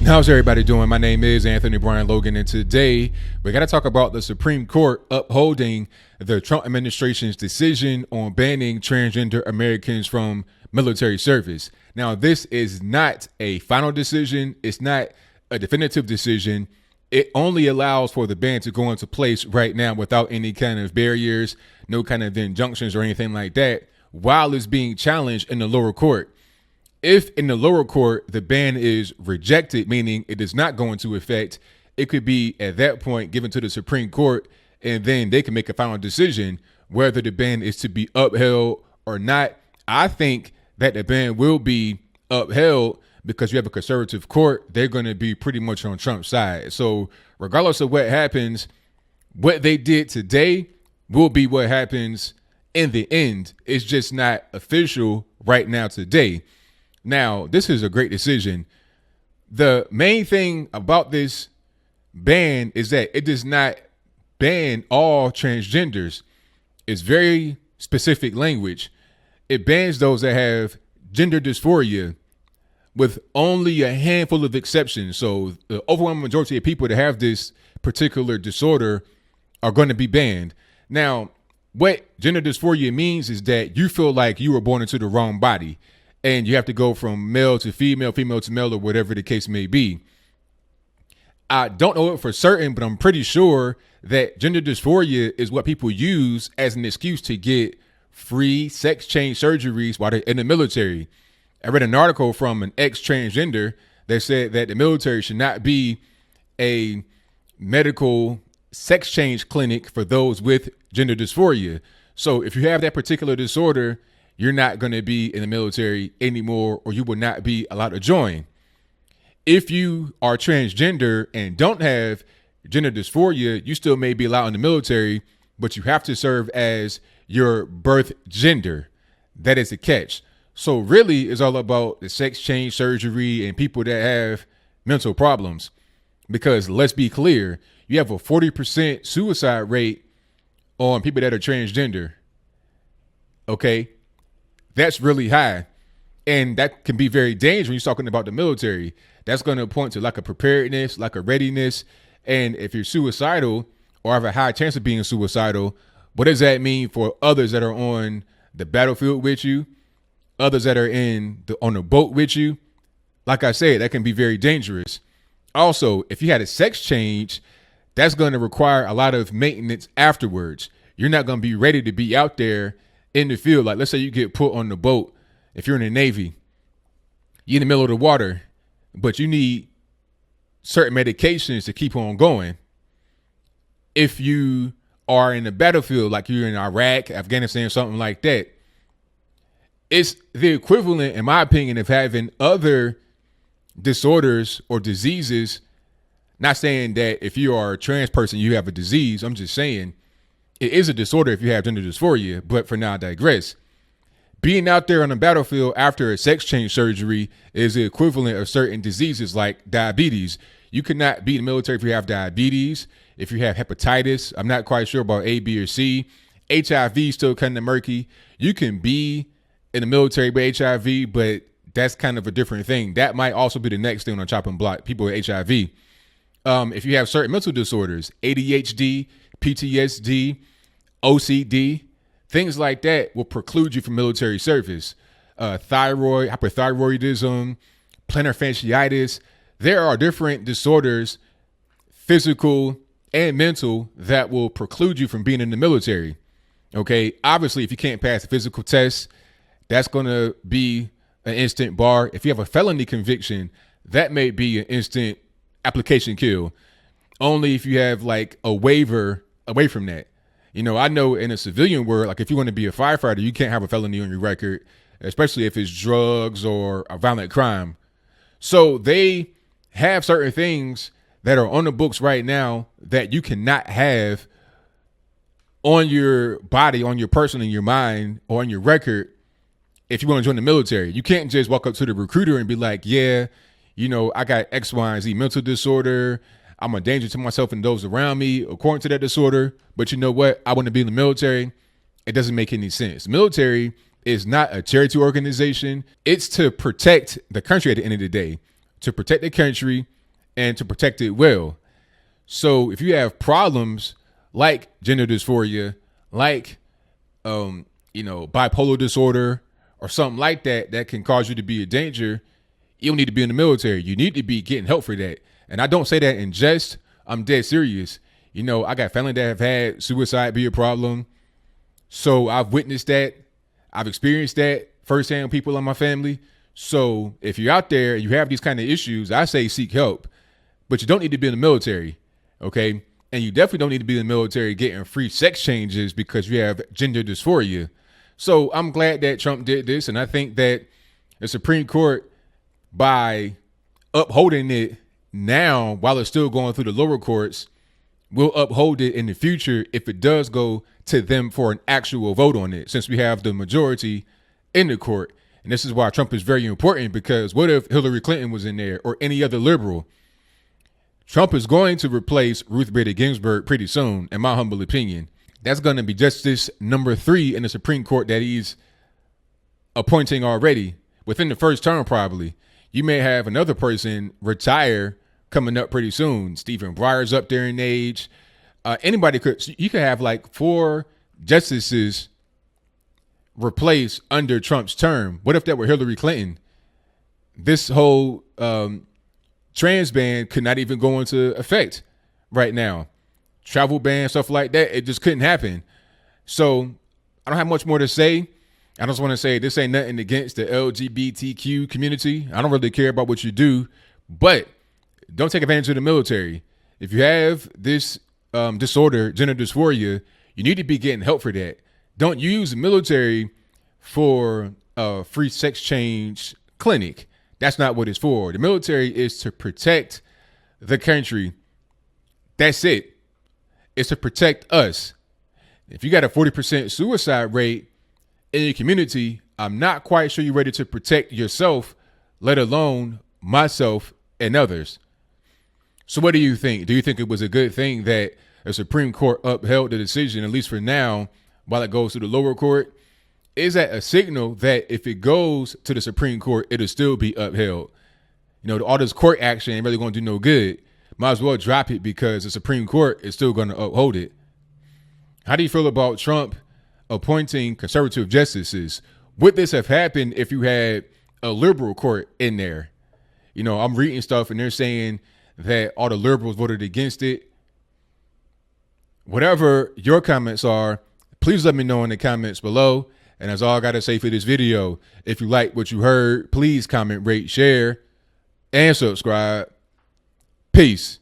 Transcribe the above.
How's everybody doing? My name is Anthony Brian Logan, and today we got to talk about the Supreme Court upholding the Trump administration's decision on banning transgender Americans from military service. Now, this is not a final decision. It's not a definitive decision. It only allows for the ban to go into place right now without any kind of barriers, no kind of injunctions or anything like that, while it's being challenged in the lower court. If in the lower court, the ban is rejected, meaning it does not go into effect, it could be at that point given to the Supreme Court, and then they can make a final decision whether the ban is to be upheld or not. I think that the ban will be upheld because you have a conservative court. They're going to be pretty much on Trump's side. So regardless of what happens, what they did today will be what happens in the end. It's just not official right now today. Now, this is a great decision. The main thing about this ban is that it does not ban all transgenders. It's very specific language. It bans those that have gender dysphoria with only a handful of exceptions. So the overwhelming majority of people that have this particular disorder are going to be banned. Now, what gender dysphoria means is that you feel like you were born into the wrong body, and you have to go from male to female, female to male, or whatever the case may be. I don't know it for certain, but I'm pretty sure that gender dysphoria is what people use as an excuse to get free sex change surgeries while they're in the military. I read an article from an ex-transgender that said that the military should not be a medical sex change clinic for those with gender dysphoria. So if you have that particular disorder, you're not going to be in the military anymore, or you will not be allowed to join. If you are transgender and don't have gender dysphoria, you still may be allowed in the military, but you have to serve as your birth gender. That is the catch. So really, it's all about the sex change surgery and people that have mental problems. Because let's be clear, you have a 40% suicide rate on people that are transgender. Okay? That's really high. And that can be very dangerous when you're talking about the military. That's going to point to like a preparedness, like a readiness. And if you're suicidal or have a high chance of being suicidal, what does that mean for others that are on the battlefield with you, others that are on the boat with you? Like I said, that can be very dangerous. Also, if you had a sex change, that's going to require a lot of maintenance afterwards. You're not going to be ready to be out there in the field. Like, let's say you get put on the boat. If you're in the Navy, you're in the middle of the water, but you need certain medications to keep on going. If you are in the battlefield, like you're in Iraq, Afghanistan, something like that, it's the equivalent, in my opinion, of having other disorders or diseases. Not saying that if you are a trans person, you have a disease. I'm just saying it is a disorder if you have gender dysphoria, but for now, I digress. Being out there on the battlefield after a sex change surgery is the equivalent of certain diseases like diabetes. You cannot be in the military if you have diabetes, if you have hepatitis. I'm not quite sure about A, B, or C. HIV is still kind of murky. You can be in the military with HIV, but that's kind of a different thing. That might also be the next thing on the chopping block, people with HIV. If you have certain mental disorders, ADHD, PTSD, OCD, things like that will preclude you from military service. Thyroid, hyperthyroidism, plantar fasciitis. There are different disorders, physical and mental, that will preclude you from being in the military. Okay. Obviously, if you can't pass a physical test, that's going to be an instant bar. If you have a felony conviction, that may be an instant application kill. Only if you have like a waiver away from that. You know, I know in a civilian world, like if you want to be a firefighter, you can't have a felony on your record, especially if it's drugs or a violent crime. So they have certain things that are on the books right now that you cannot have on your body, on your person, in your mind, or on your record if you want to join the military. You can't just walk up to the recruiter and be like, yeah, you know, I got X, Y, and Z mental disorder. I'm a danger to myself and those around me according to that disorder. But you know what? I want to be in the military. It doesn't make any sense. The military is not a charity organization. It's to protect the country at the end of the day, to protect the country, and to protect it well. So if you have problems like gender dysphoria, like bipolar disorder or something like that that can cause you to be a danger, you don't need to be in the military. You need to be getting help for that. And I don't say that in jest. I'm dead serious. I got family that have had suicide be a problem. So I've witnessed that. I've experienced that firsthand, people in my family. So if you're out there and you have these kind of issues, I say seek help. But you don't need to be in the military, okay? And you definitely don't need to be in the military getting free sex changes because you have gender dysphoria. So I'm glad that Trump did this. And I think that the Supreme Court, by upholding it now while it's still going through the lower courts, will uphold it in the future if it does go to them for an actual vote on it, since we have the majority in the court. And this is why Trump is very important, because what if Hillary Clinton was in there or any other liberal? Trump is going to replace Ruth Bader Ginsburg pretty soon, in my humble opinion. That's going to be Justice number 3 in the Supreme Court that he's appointing already within the first term, probably. You may have another person retire coming up pretty soon. Stephen Breyer's up there in age. You could have like 4 justices replaced under Trump's term. What if that were Hillary Clinton? This whole trans ban could not even go into effect right now. Travel ban, stuff like that, it just couldn't happen. So I don't have much more to say. I just want to say this ain't nothing against the LGBTQ community. I don't really care about what you do, but don't take advantage of the military. If you have this disorder, gender dysphoria, you need to be getting help for that. Don't use the military for a free sex change clinic. That's not what it's for. The military is to protect the country. That's it. It's to protect us. If you got a 40% suicide rate in your community, I'm not quite sure you're ready to protect yourself, let alone myself and others. So what do you think? Do you think it was a good thing that the Supreme Court upheld the decision, at least for now, while it goes to the lower court? Is that a signal that if it goes to the Supreme Court, it'll still be upheld? All this court action ain't really going to do no good. Might as well drop it because the Supreme Court is still going to uphold it. How do you feel about Trump appointing conservative justices? Would this have happened if you had a liberal court in there? I'm reading stuff and they're saying that all the liberals voted against it. Whatever your comments are, please let me know in the comments below. And that's all I got to say for this video. If you like what you heard, please comment, rate, share, and subscribe. Peace.